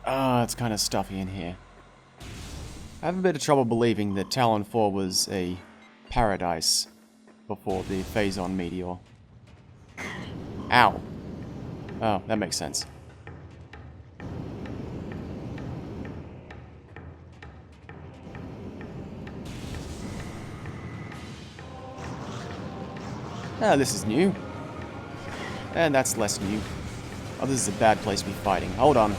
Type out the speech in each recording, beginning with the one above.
Ah, it's kind of stuffy in here. I have a bit of trouble believing that Talon 4 was a paradise before the Phazon meteor. Ow. Oh, that makes sense. Ah, this is new. And that's less new. Oh, this is a bad place to be fighting. Hold on.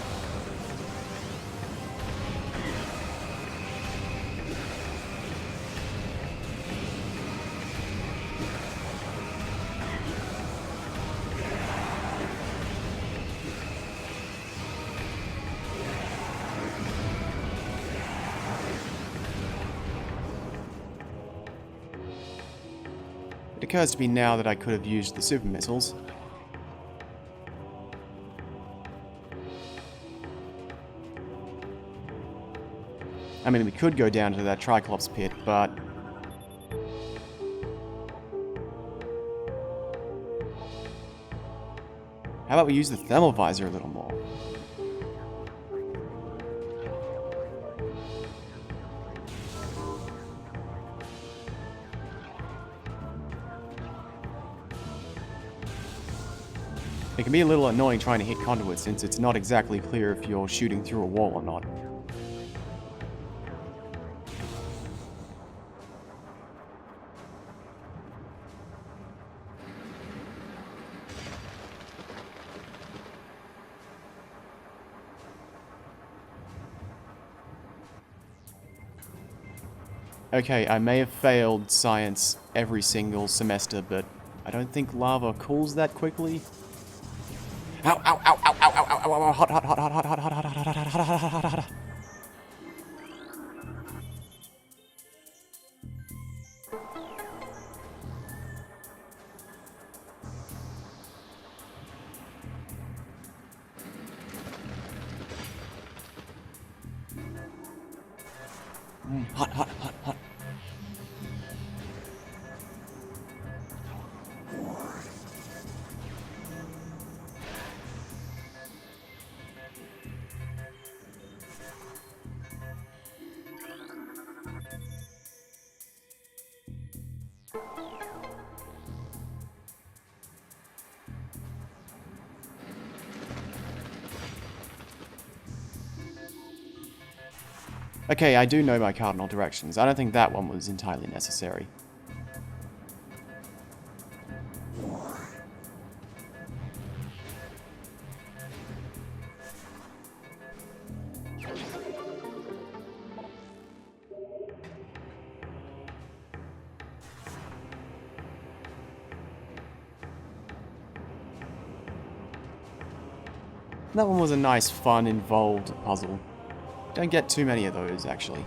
It occurs to me now that I could have used the super missiles. I mean, we could go down to that Triclops pit, but... how about we use the thermal visor a little more? It can be a little annoying trying to hit conduits since it's not exactly clear if you're shooting through a wall or not. Okay, I may have failed science every single semester, but I don't think lava cools that quickly. Ow, ow, ow, ow, ow, ow, ow, ow, hot, hot, hot, hot, hot, hot, hot, hot, hot, hot, hot, hot, hot, hot, hot. Hot, hot, hot, hot. Okay, I do know my cardinal directions. I don't think that one was entirely necessary. That one was a nice, fun, involved puzzle. Don't get too many of those, actually.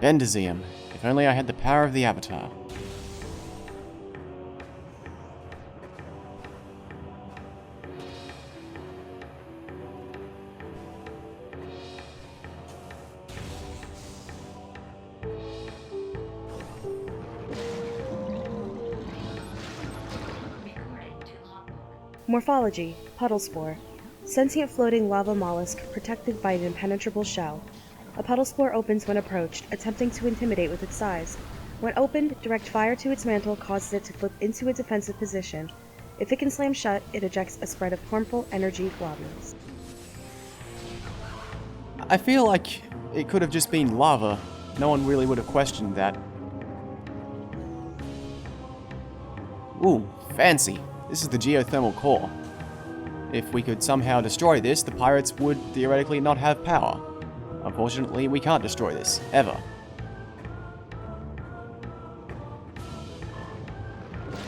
Bendezium. If only I had the power of the Avatar. Morphology: Puddle Spore. Sentient floating lava mollusk protected by an impenetrable shell. A puddle spore opens when approached, attempting to intimidate with its size. When opened, direct fire to its mantle causes it to flip into a defensive position. If it can slam shut, it ejects a spread of harmful energy globules. I feel like it could have just been lava. No one really would have questioned that. Ooh, fancy. This is the geothermal core. If we could somehow destroy this, the pirates would theoretically not have power. Unfortunately, we can't destroy this, ever.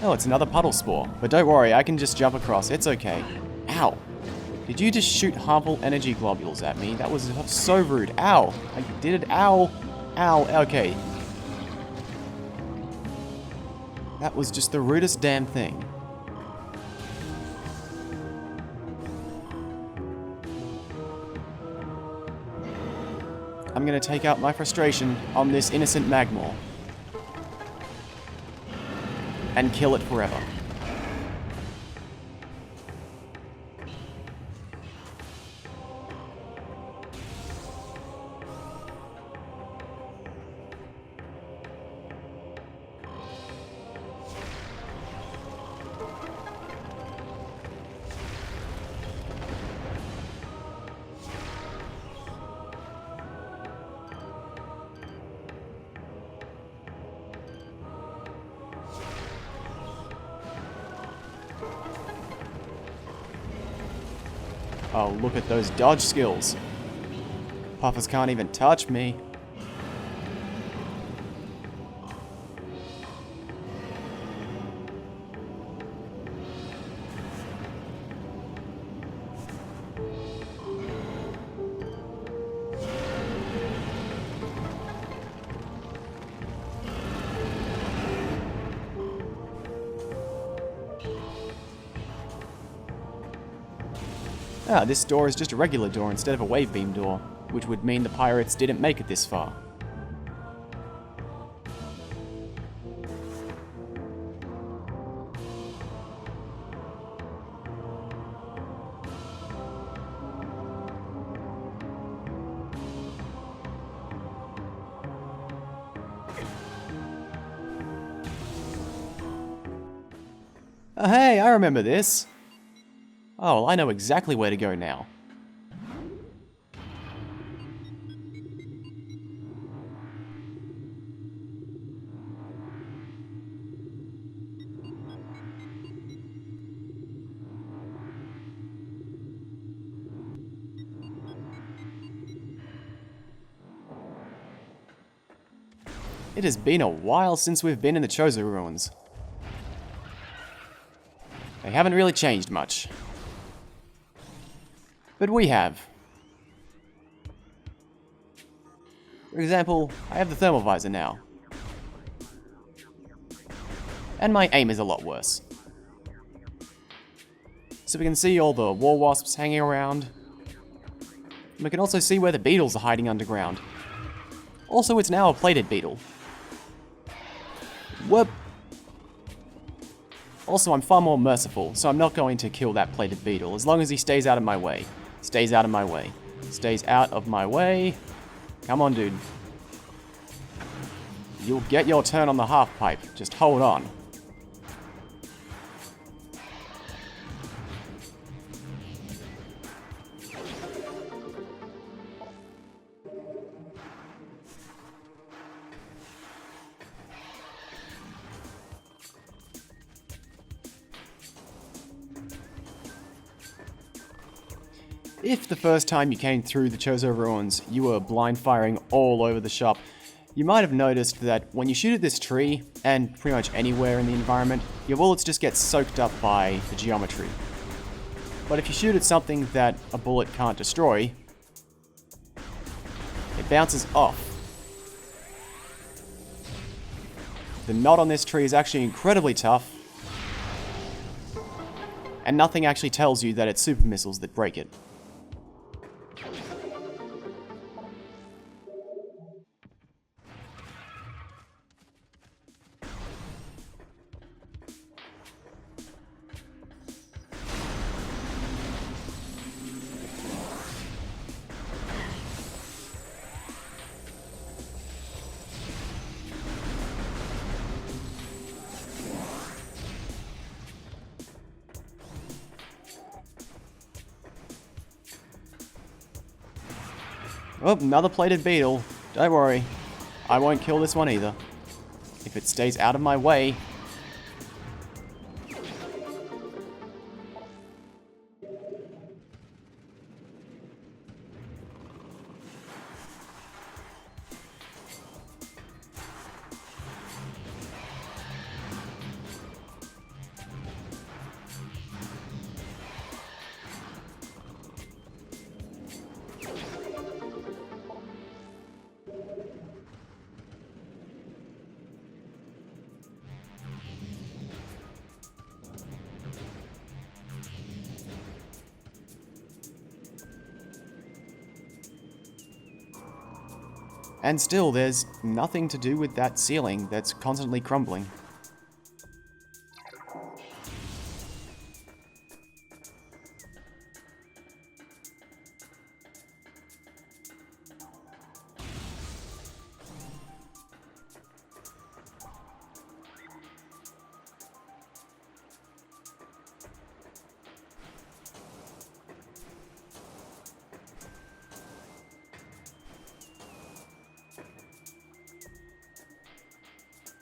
Oh, it's another puddle spore. But don't worry, I can just jump across, it's okay. Ow! Did you just shoot harmful energy globules at me? That was so rude. Ow! I did it, ow! Ow, okay. That was just the rudest damn thing. I'm gonna take out my frustration on this innocent Magmor. And kill it forever. Oh, look at those dodge skills. Puffers can't even touch me. Ah, this door is just a regular door instead of a wave beam door, which would mean the pirates didn't make it this far. Oh, hey, I remember this. Oh, well, I know exactly where to go now. It has been a while since we've been in the Chozo Ruins. They haven't really changed much. But we have. For example, I have the thermal visor now. And my aim is a lot worse. So we can see all the war wasps hanging around. And we can also see where the beetles are hiding underground. Also, it's now a plated beetle. Whoop! Also, I'm far more merciful, so I'm not going to kill that plated beetle, as long as he stays out of my way. Stays out of my way. Stays out of my way. Come on, dude. You'll get your turn on the half pipe. Just hold on. If the first time you came through the Chozo Ruins, you were blind firing all over the shop, you might have noticed that when you shoot at this tree, and pretty much anywhere in the environment, your bullets just get soaked up by the geometry. But if you shoot at something that a bullet can't destroy, it bounces off. The knot on this tree is actually incredibly tough, and nothing actually tells you that it's super missiles that break it. Oh, another plated beetle. Don't worry. I won't kill this one either. If it stays out of my way. And still, there's nothing to do with that ceiling that's constantly crumbling.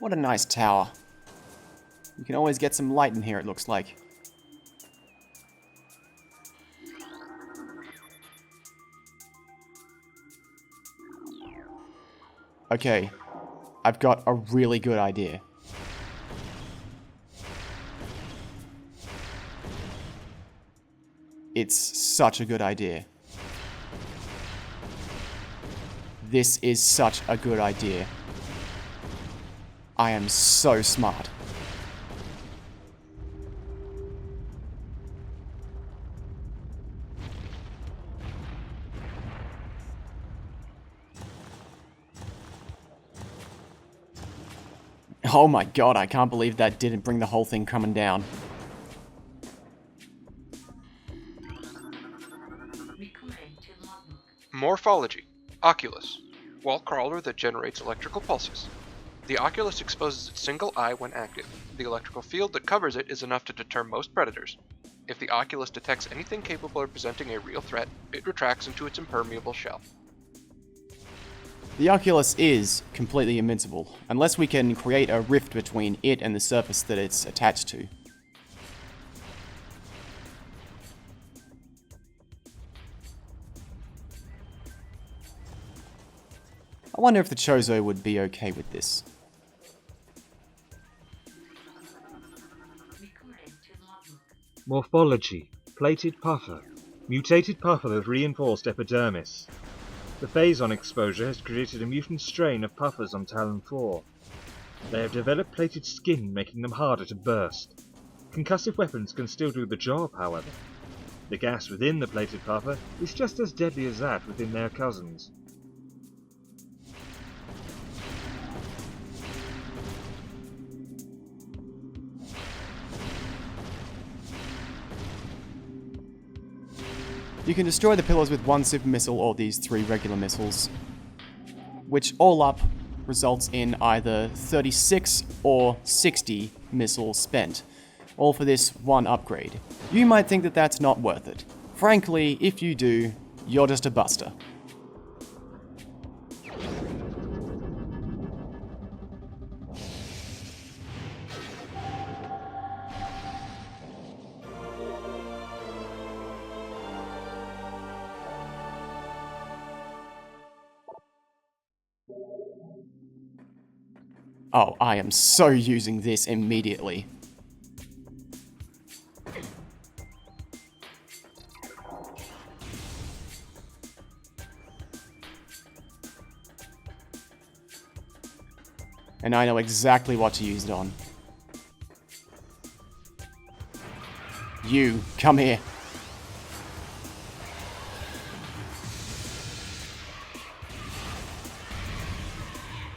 What a nice tower. You can always get some light in here, it looks like. Okay, I've got a really good idea. It's such a good idea. This is such a good idea. I am so smart. Oh my god, I can't believe that didn't bring the whole thing coming down. Morphology. Oculus. Wall crawler that generates electrical pulses. The oculus exposes its single eye when active. The electrical field that covers it is enough to deter most predators. If the oculus detects anything capable of presenting a real threat, it retracts into its impermeable shell. The Oculus is completely invincible, unless we can create a rift between it and the surface that it's attached to. I wonder if the Chozo would be okay with this. Morphology. Plated puffer. Mutated puffer with reinforced epidermis. The phazon exposure has created a mutant strain of puffers on Talon 4. They have developed plated skin, making them harder to burst. Concussive weapons can still do the job, however. The gas within the plated puffer is just as deadly as that within their cousins. You can destroy the pillars with one super missile or these 3 regular missiles, which all up results in either 36 or 60 missiles spent, all for this one upgrade. You might think that that's not worth it. Frankly, if you do, you're just a buster. Oh, I am so using this immediately. And I know exactly what to use it on. You, come here.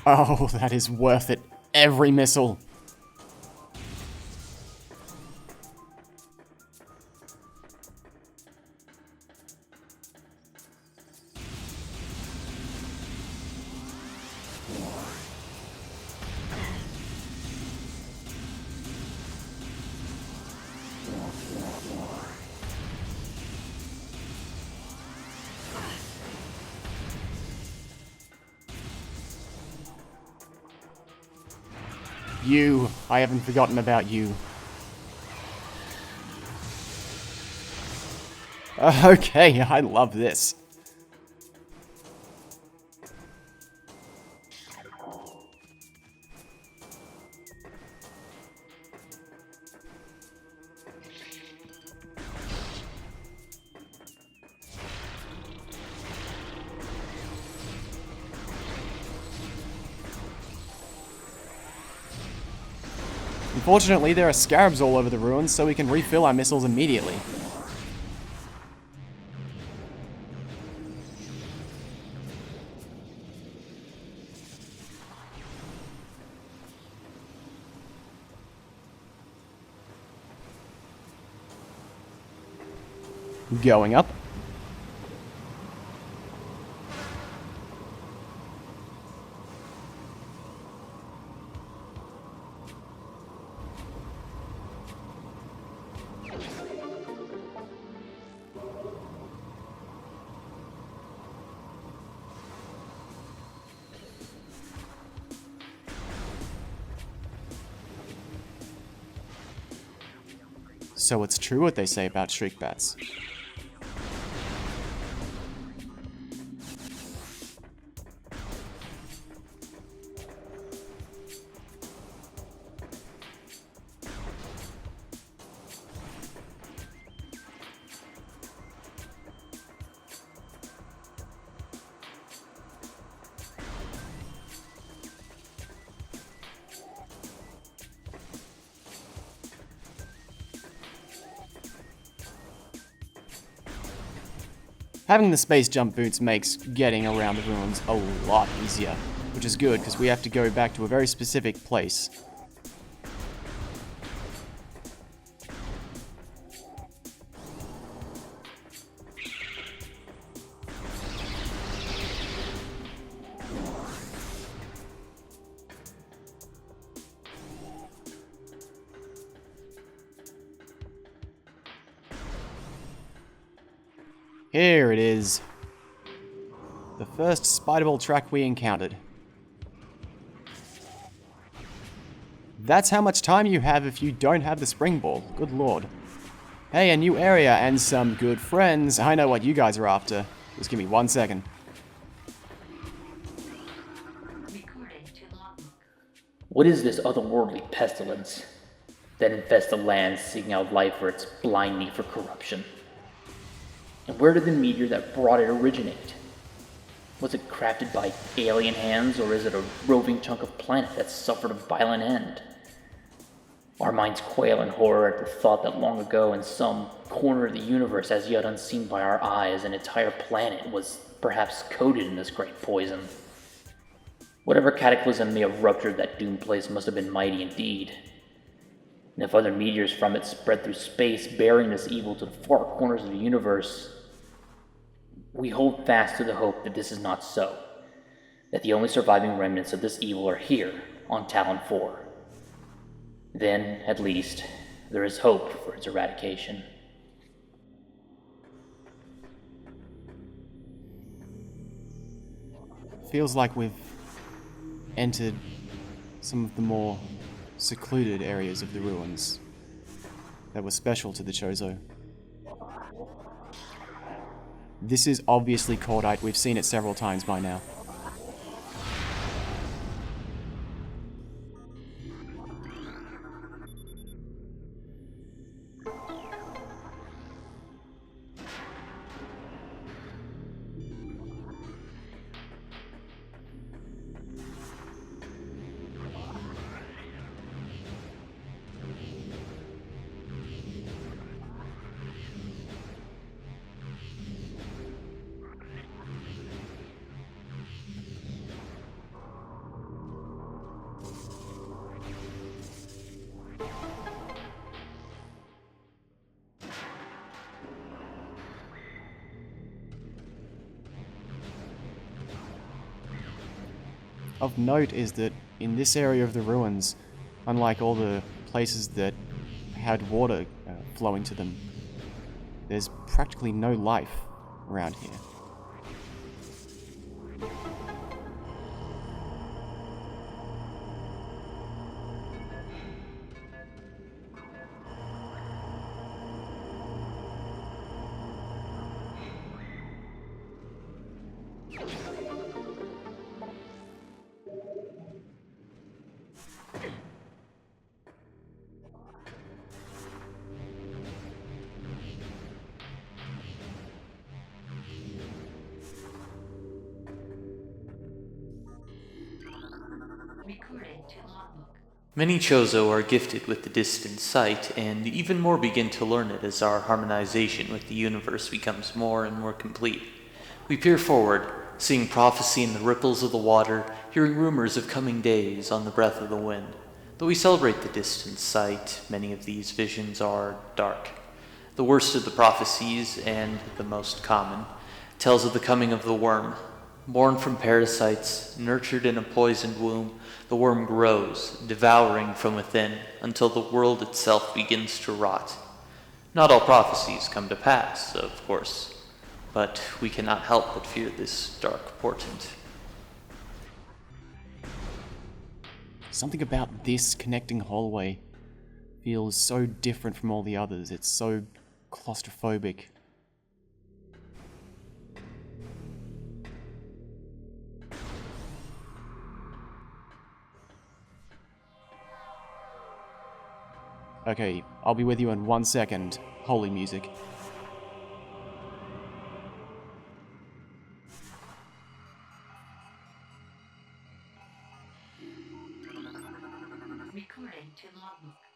Oh, that is worth it. Every missile. You. I haven't forgotten about you. Okay, I love this. Unfortunately, there are scarabs all over the ruins, so we can refill our missiles immediately. Going up. So it's true what they say about shriek bats. Having the space jump boots makes getting around the ruins a lot easier, which is good because we have to go back to a very specific place. Here it is. The first spider ball track we encountered. That's how much time you have if you don't have the spring ball. Good lord. Hey, a new area and some good friends. I know what you guys are after. Just give me 1 second. What is this otherworldly pestilence that infests the land, seeking out life for its blind need for corruption? And where did the meteor that brought it originate? Was it crafted by alien hands, or is it a roving chunk of planet that suffered a violent end? Our minds quail in horror at the thought that long ago, in some corner of the universe as yet unseen by our eyes, an entire planet was perhaps coated in this great poison. Whatever cataclysm may have ruptured that doomed place must have been mighty indeed. And if other meteors from it spread through space, bearing this evil to the far corners of the universe, we hold fast to the hope that this is not so, that the only surviving remnants of this evil are here, on Talon 4. Then, at least, there is hope for its eradication. Feels like we've entered some of the more secluded areas of the ruins that were special to the Chozo. This is obviously cordite. We've seen it several times by now. Of note is that in this area of the ruins, unlike all the places that had water flowing to them, there's practically no life around here. Many Chozo are gifted with the distant sight, and even more begin to learn it as our harmonization with the universe becomes more and more complete. We peer forward, seeing prophecy in the ripples of the water, hearing rumors of coming days on the breath of the wind. Though we celebrate the distant sight, many of these visions are dark. The worst of the prophecies, and the most common, tells of the coming of the worm. Born from parasites, nurtured in a poisoned womb, the worm grows, devouring from within, until the world itself begins to rot. Not all prophecies come to pass, of course, but we cannot help but fear this dark portent. Something about this connecting hallway feels so different from all the others. It's so claustrophobic. Okay, I'll be with you in 1 second. Holy music.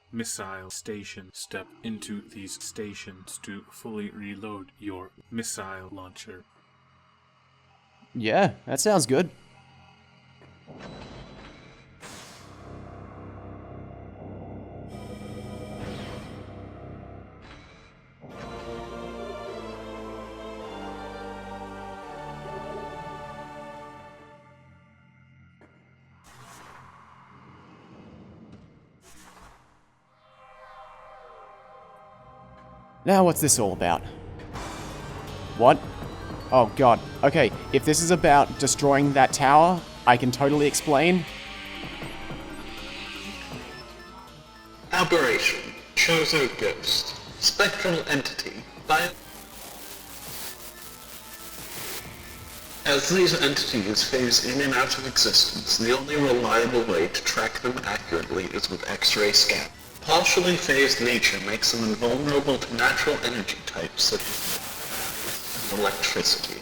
Missile station. Step into these stations to fully reload your missile launcher. Yeah, that sounds good. Now what's this all about? What? Oh god. Okay, if this is about destroying that tower, I can totally explain. Aberration. Chozo Ghost. Spectral entity. As these entities phase in and out of existence, the only reliable way to track them accurately is with X-ray scan. Partially phased nature makes them invulnerable to natural energy types such as electricity.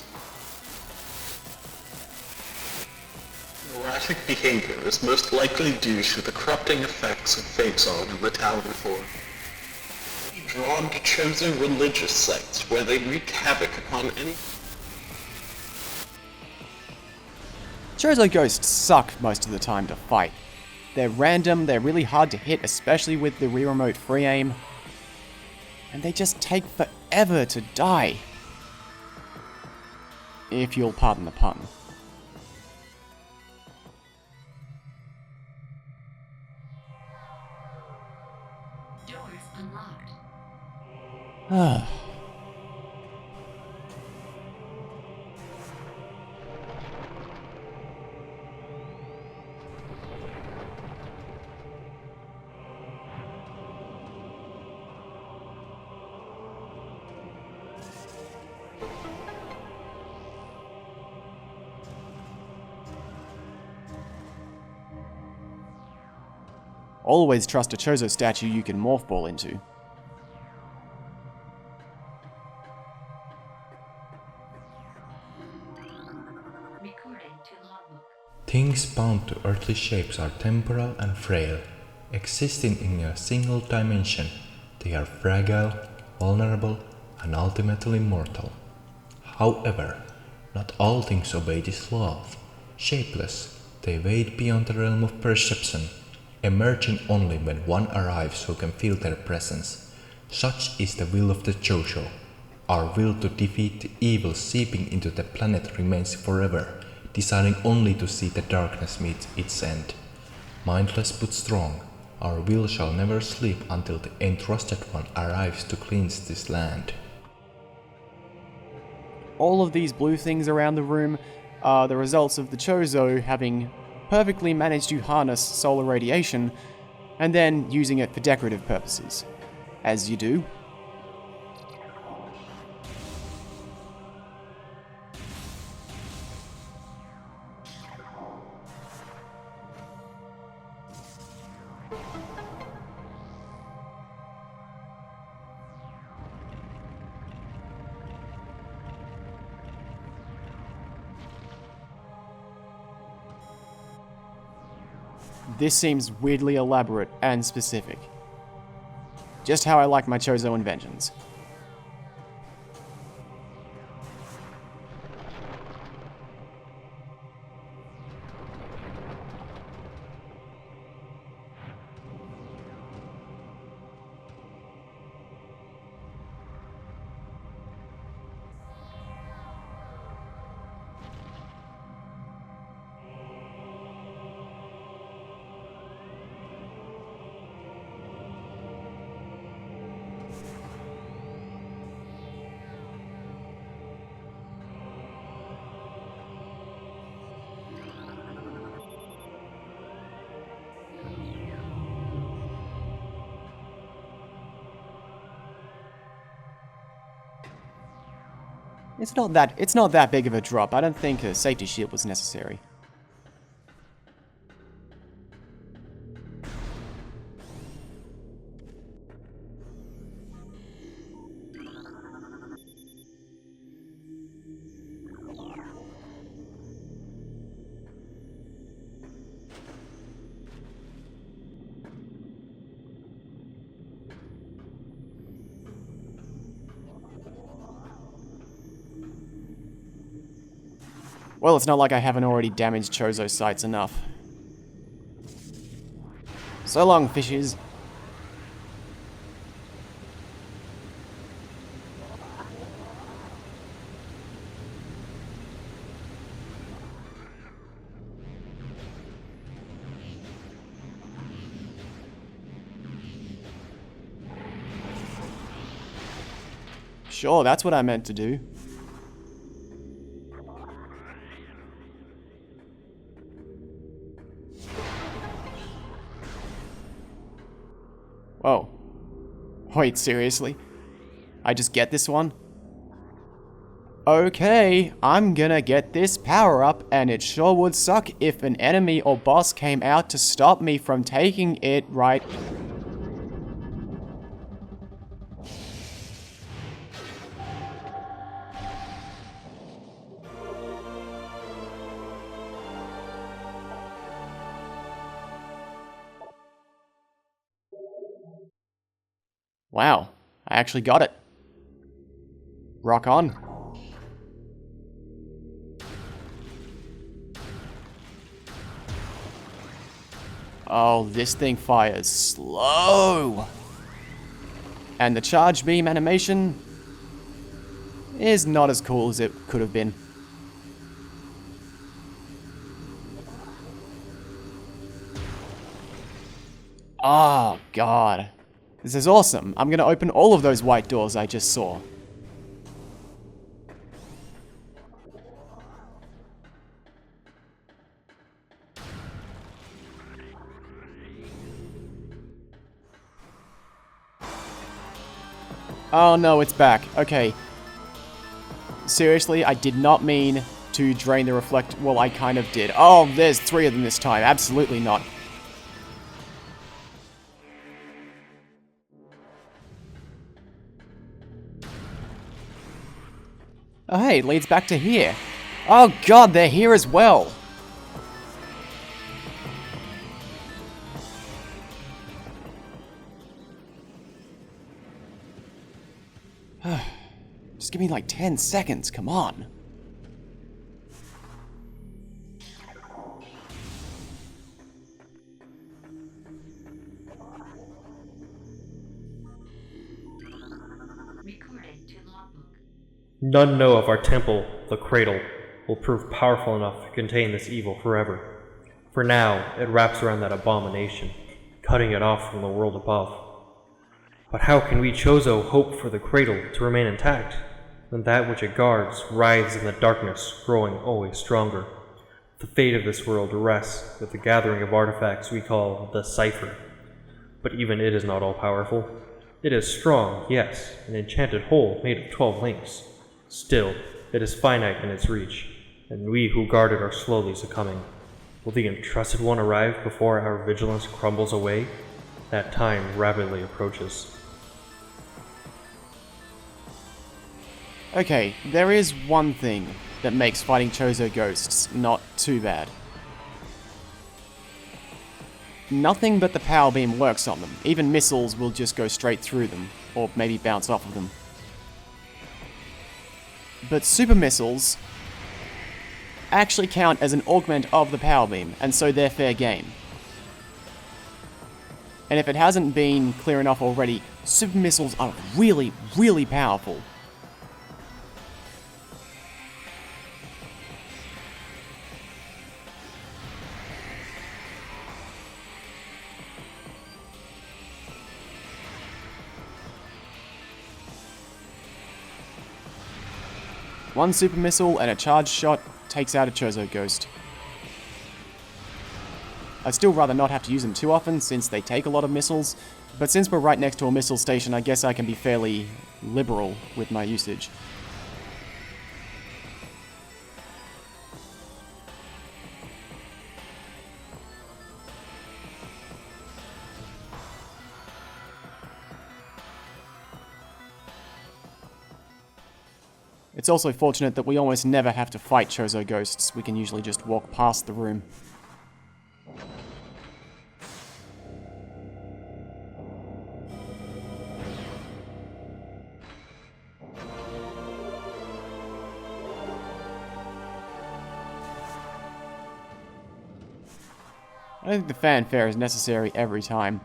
Erratic behavior is most likely due to the corrupting effects of Phazon in the Talon form. Drawn to chosen religious sites where they wreak havoc upon any... Chozo ghosts suck most of the time to fight. They're random, they're really hard to hit, especially with the rear remote free aim. And they just take forever to die. If you'll pardon the pun. Doors unlocked. Always trust a Chozo statue you can morph ball into. Things bound to earthly shapes are temporal and frail. Existing in a single dimension, they are fragile, vulnerable, and ultimately mortal. However, not all things obey this law. Shapeless, they wade beyond the realm of perception, emerging only when one arrives who can feel their presence. Such is the will of the Chozo. Our will to defeat the evil seeping into the planet remains forever, deciding only to see the darkness meet its end. Mindless but strong, our will shall never sleep until the entrusted one arrives to cleanse this land. All of these blue things around the room are the results of the Chozo having perfectly managed to harness solar radiation and then using it for decorative purposes. As you do. This seems weirdly elaborate and specific. Just how I like my Chozo inventions. It's not that big of a drop. I don't think a safety shield was necessary. Well, it's not like I haven't already damaged Chozo sites enough. So long, fishes. Sure, that's what I meant to do. Whoa. Wait, seriously? I just get this one? Okay, I'm gonna get this power up, and it sure would suck if an enemy or boss came out to stop me from taking it right. Wow, I actually got it. Rock on. Oh, this thing fires slow. And the charge beam animation is not as cool as it could have been. Oh, God. This is awesome. I'm gonna open all of those white doors I just saw. Oh no, it's back. Okay. Seriously, I did not mean to drain the reflect... Well, I kind of did. Oh, there's 3 of them this time. Absolutely not. Oh hey, it leads back to here. Oh god, they're here as well. Just give me like 10 seconds, come on. Recorded to logbook. None know if our temple, the Cradle, will prove powerful enough to contain this evil forever. For now, it wraps around that abomination, cutting it off from the world above. But how can we Chozo hope for the Cradle to remain intact, when that which it guards writhes in the darkness, growing always stronger? The fate of this world rests with the gathering of artifacts we call the Cipher. But even it is not all-powerful. It is strong, yes, an enchanted whole made of 12 links. Still, it is finite in its reach, and we who guard it are slowly succumbing. Will the entrusted one arrive before our vigilance crumbles away? That time rapidly approaches. Okay, there is one thing that makes fighting Chozo ghosts not too bad. Nothing but the power beam works on them. Even missiles will just go straight through them, or maybe bounce off of them. But super missiles actually count as an augment of the power beam, and so they're fair game. And if it hasn't been clear enough already, super missiles are really, really powerful. One super missile and a charged shot takes out a Chozo ghost. I'd still rather not have to use them too often since they take a lot of missiles, but since we're right next to a missile station, I guess I can be fairly liberal with my usage. It's also fortunate that we almost never have to fight Chozo ghosts. We can usually just walk past the room. I don't think the fanfare is necessary every time.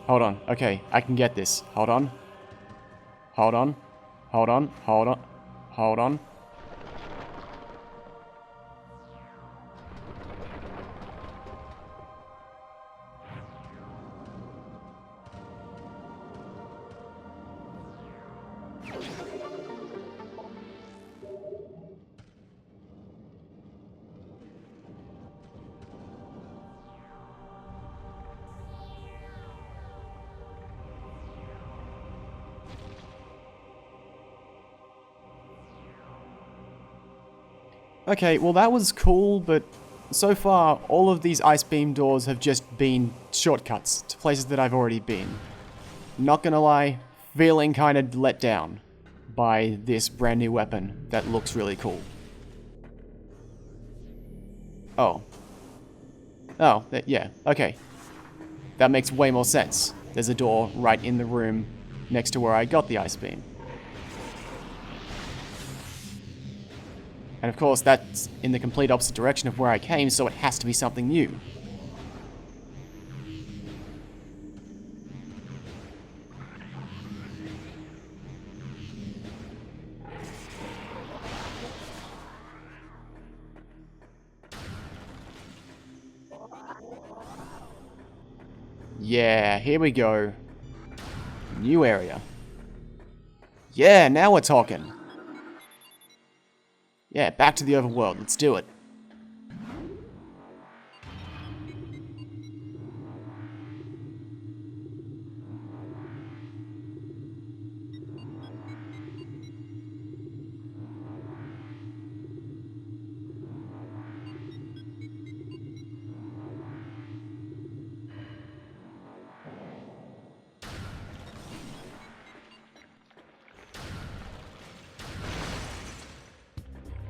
Hold on. Okay, I can get this. Hold on. Hold on. Hold on. Hold on. Hold on. Okay, well that was cool, but so far all of these ice beam doors have just been shortcuts to places that I've already been. Not gonna lie, feeling kind of let down by this brand new weapon that looks really cool. Oh. Oh, yeah, okay. That makes way more sense. There's a door right in the room next to where I got the ice beam. And of course, that's in the complete opposite direction of where I came, so it has to be something new. Yeah, here we go. New area. Yeah, now we're talking. Yeah, back to the overworld. Let's do it.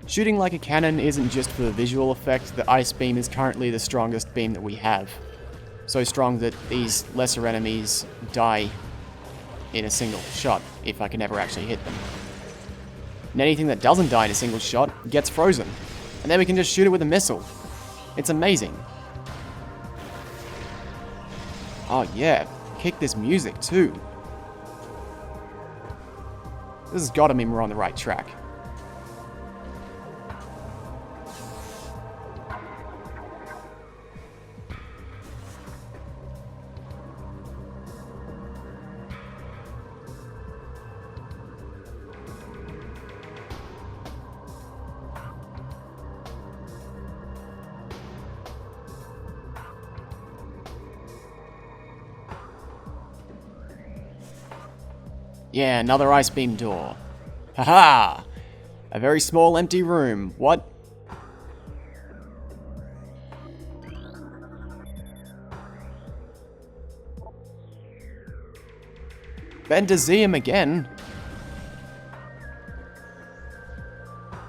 Shooting like a cannon isn't just for the visual effect. The ice beam is currently the strongest beam that we have. So strong that these lesser enemies die in a single shot, if I can ever actually hit them. And anything that doesn't die in a single shot gets frozen. And then we can just shoot it with a missile. It's amazing. Oh yeah, kick this music too. This has got to mean we're on the right track. Yeah, another ice beam door. Haha! A very small empty room. What? Bendazeum again?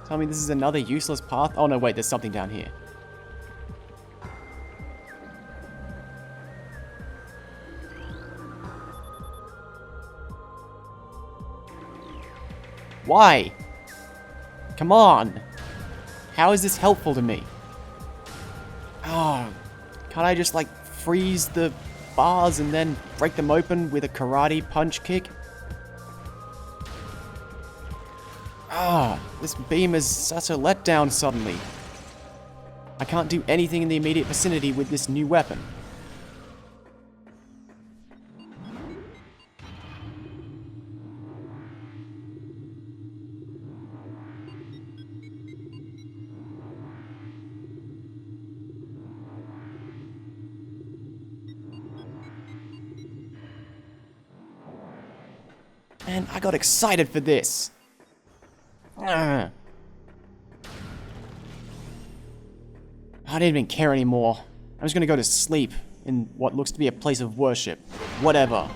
Tell me this is another useless path? Oh no, wait, there's something down here. Why? Come on! How is this helpful to me? Oh, can't I just like freeze the bars and then break them open with a karate punch kick? Ah, this beam is such a letdown suddenly. I can't do anything in the immediate vicinity with this new weapon. Man, I got excited for this. I don't even care anymore. I'm just gonna go to sleep in what looks to be a place of worship. Whatever.